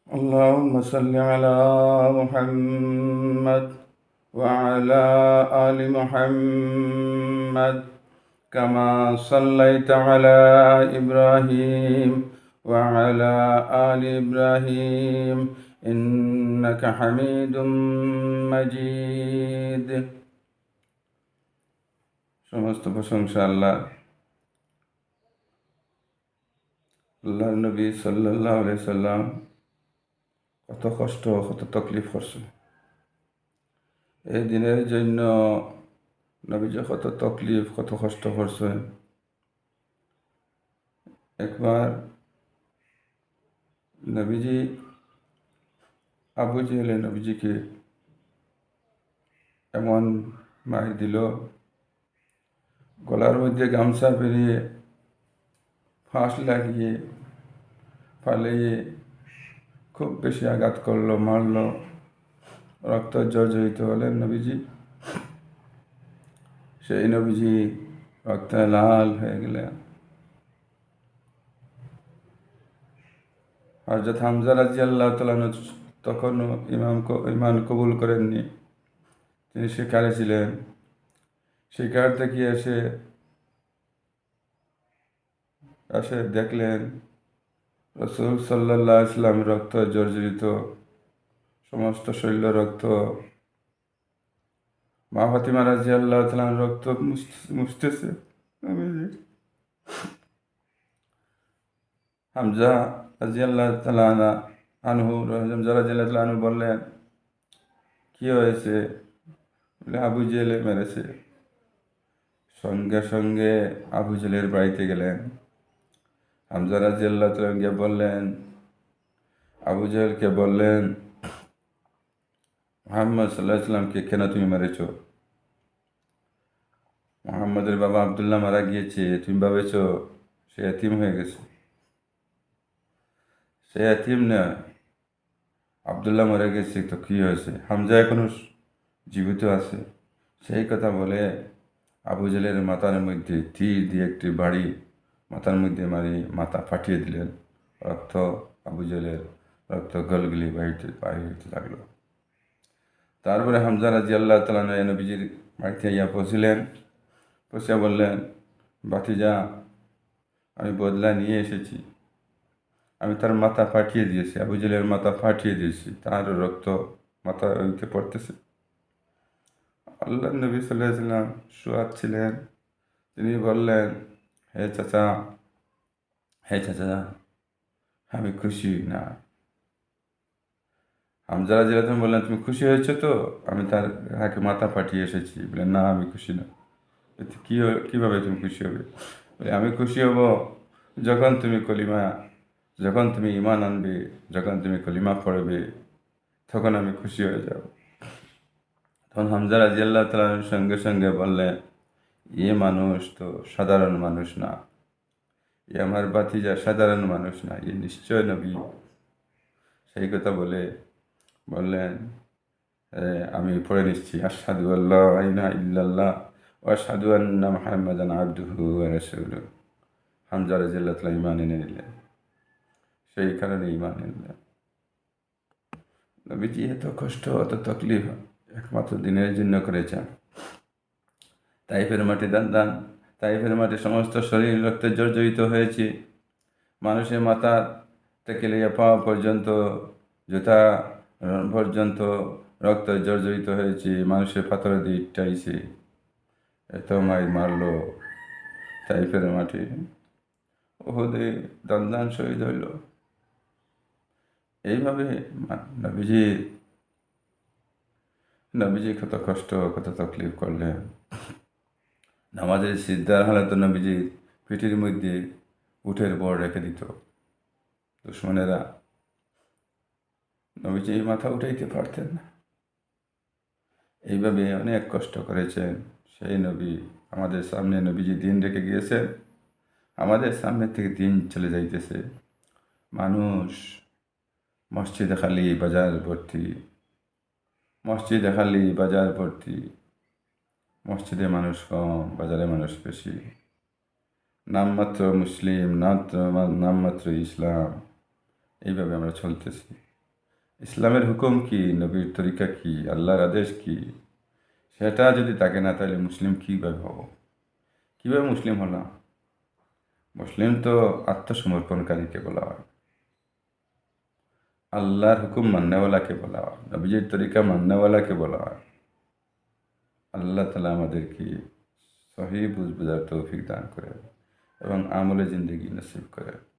اللهم صل على محمد وعلى آل محمد كما صليت على إبراهيم وعلى آل إبراهيم إنك حميد مجيد। সমস্ত প্রশংসা আল্লাহর নবী সাল্লাল্লাহু আলাইহি সাল্লাম কত কষ্ট কত তকলিফ করছে এই দিনের জন্য। নবীজি কত তকলিফ কত কষ্ট করছে। একবার নবীজি আবু জেহেল নবীজিকে এমন মার দিল, গলার মধ্যে গামছা পেরিয়ে ফাঁস লাগিয়ে পালিয়ে খুব বেশি আঘাত করলো, মারলো, রক্ত জর্জরিত হলেন নবীজি। সেই নবীজি রক্তে লাল হয়ে গেলেন। হযরত হামজা রাদিয়াল্লাহু তাআলা তখনও ইমান কবুল করেননি, তিনি শিকারে ছিলেন। শিকার থেকে এসে দেখলেন রাসূল সাল্লাল্লাহু আলাইহি ওয়াসাল্লাম রক্ত জর্জরিত, সমস্ত শরীর রক্ত। মা ফাতিমা রাদিয়াল্লাহু তাআলা রক্ত মুছতেছে। হামজা রাদিয়াল্লাহু তাআলা আনহু বললেন, কি হয়েছে? বলে, আবু জেহেল মেরেছে। সঙ্গে সঙ্গে আবু জেহেলের বাড়িতে গেলেন। হামজা রাদিয়াল্লাহু তাআলা গিয়ে বললেন, আবু জেহেলকে বললেন, মুহাম্মদ সাল্লাল্লাহু আলাইহি ওয়াসাল্লামকে কেন তুমি মেরেছ? মুহাম্মদের বাবা আব্দুল্লাহ মারা গিয়েছে, তুমি ভাবেছ সে এতিম হয়ে গেছে? সে এতিম না, আব্দুল্লাহ মরে গেছে তো কী হয়েছে, হামজা এখনো জীবিত আছে। সেই কথা বলে আবু জেহেলের মাথার মধ্যে তীর দিয়ে একটি বাড়ি মাথার মধ্যে মারি মাথা ফাটিয়ে দিলেন। রক্ত, আবু জেহেলের রক্ত গলগলি বাহিতে লাগলো। তারপরে হামজা রাদিয়াল্লাহু তাআলা নবীজির বাড়িতে ইয়া পৌঁছলেন। পৌঁছে বললেন, ভাতিজা, আমি বদলা নিয়ে এসেছি। আমি তার মাথা ফাটিয়ে দিয়েছি, আবু জেহেলের মাথা ফাটিয়ে দিয়েছি, তার রক্ত মাথা হইতে পড়তেছে। আল্লাহ নবী সাল্লাল্লাহু আলাইহি ওয়াসাল্লাম শোয়াচ্ছিলেন। তিনি বললেন, হে চাচা, আমি খুশি না। হামজা রাদিয়াল্লাহু তাআলা বললেন, তুমি খুশি হয়েছো তো? আমি তাকে মাথা ফাটিয়ে এসেছি। বললেন, না, আমি খুশি না। কীভাবে তুমি খুশি হবে? বলে, আমি খুশি হব যখন তুমি ঈমান আনবে, যখন তুমি কলিমা পড়বে, তখন আমি খুশি হয়ে যাব। তখন হামজা রাদিয়াল্লাহু তাআলা সঙ্গে সঙ্গে বললেন, মানুষ তো সাধারণ মানুষ না, আমার ভাতিজা সাধারণ মানুষ না, নিশ্চয় নবী। সেই কথা বললেন, আমি পড়ে নিচ্ছি, আশহাদু আল্লা ইলাহা ইল্লাল্লাহ ওয়া আশহাদু আন্না মুহাম্মাদান আবদুহু ওয়া রাসূলুহু। হামজা রাদিয়াল্লাহু তাআলা ঈমান এনে নিলেন। সেই কারণে ঈমান আনলেন। নবীজি এত কষ্ট এত তকলিফ একমাত্র দিনের জন্য করেছেন। তাইফের মাঠে সমস্ত শরীর রক্তে জর্জরিত হয়েছে। মানুষের মাথা থেকে লিয়ে পাওয়া পর্যন্ত, জুতা পর্যন্ত রক্ত জর্জরিত হয়েছে। মানুষের পাথর দিয়ে ইটাইছে, এত মারলো। তাইফের মাঠে ওহুদে দান শহীদ হইল। এইভাবে নবীজি কত কষ্ট কত তকলিফ করলেন। নামাজের সিজদার হালাতে নবীজি পিঠির মধ্যে উটের বর রেখে দিত। দুশমনেরা নবীজি মাথা উঠাইতে পারতেন না। এইভাবে অনেক কষ্ট করেছেন সেই নবী। আমাদের সামনে নবীজি দিন রেখে গিয়েছেন, আমাদের সামনে থেকে দিন চলে যাইতেছে। মানুষ মসজিদে খালি, বাজার ভর্তি, মসজিদে মানুষ কম, বাজারে মানুষ বেশি। নামমাত্র মুসলিম, নামমাত্র ইসলাম, এইভাবে আমরা চলতেছি। ইসলামের হুকুম কি, নবীর তরিকা কি, আল্লাহর আদেশ কি, সেটা যদি থাকে না তাহলে মুসলিম কীভাবে হব? কীভাবে মুসলিম হলাম? মুসলিম তো আত্মসমর্পণকারীকে বলা হয়, আল্লাহর হুকুম মান্যওয়ালাকে বলা হয়, নবীজির তরিকা মান্যওয়ালাকে বলা হয়। আল্লাহ তালা আমাদেরকে সহি বুঝ বোঝার তৌফিক দান করে এবং আমলে জিন্দগি নসিব করে।